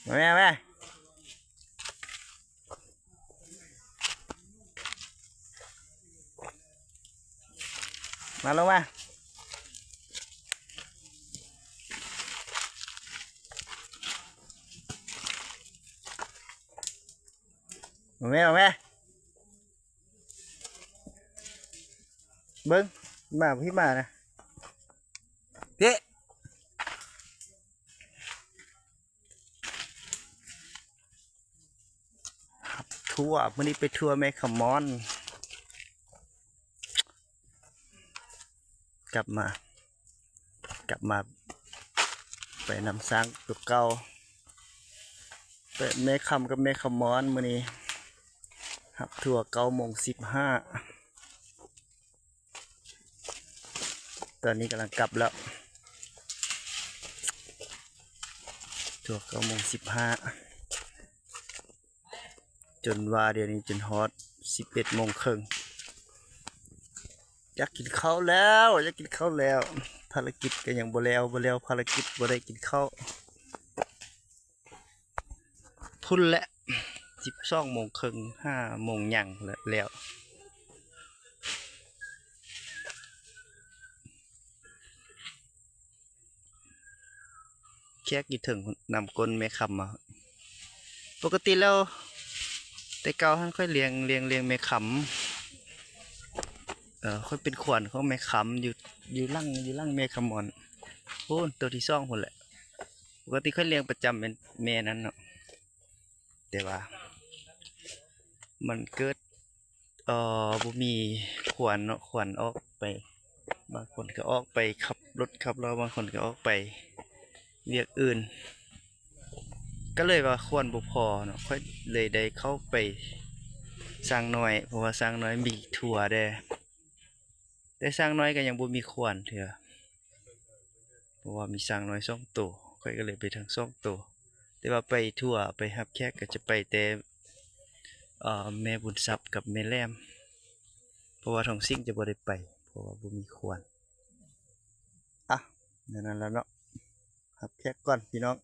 มาลงมาเบิ้งมาพี่มานะเจ๊ทัวร์วันนี้ไปทัวร์แม่ขมอนกลับมาไปนำสร้างตัวเก่าไปแม่คำกับแม่ขมอนวันนี้ครับทัวร์9:15ตอนนี้กำลังกลับแล้วทัวร์9:15จนว่าเดี๋ยวนี้จนฮอต11:30อยากกินข้าวแล้วภารกิจก็ยังบ่แล้วภารกิจบ่ได้กินข้าวพุ่นแหละ12:30 5:00นยังแล้วแค่กี่ถึงนำก้นแม่คำมาปกติแล้วแต่เก่าท่านค่อยเลี้ยงแม่คำค่อยเป็นขวัญของแม่คำอยู่ล่างแม่คำมอนโอ้ตัวที่2คนแหละปกติค่อยเลี้ยงประจำเป็นแม่นั้นเนาะแต่ว่ามันเกิดบ่มีขวัญเนาะขวัญออกไปบางคนก็ออกไปขับรถขับล้อบางคนก็ออกไปเวียกอื่นก็เลยว่าควรบ่พอเนาะค่อยเลยได้เข้าไปสร้างน้อยเพราะว่าสร้างน้อยมีถั่วแต่สร้างน้อยก็ยังบ่มีควรเถอะเพราะว่ามีสร้างน้อย2ตัวค่อยก็เลยไปทั้ง2ตัวแต่ว่าไปทั่วไปรับแขกก็จะไปแต่แม่บุญทรัพย์กับแม่แรมเพราะว่าทองซิ่งจะบ่ได้ไปเพราะว่าบ่มีควรนั่นแล้วเนาะรับแขกก่อนพี่น้อง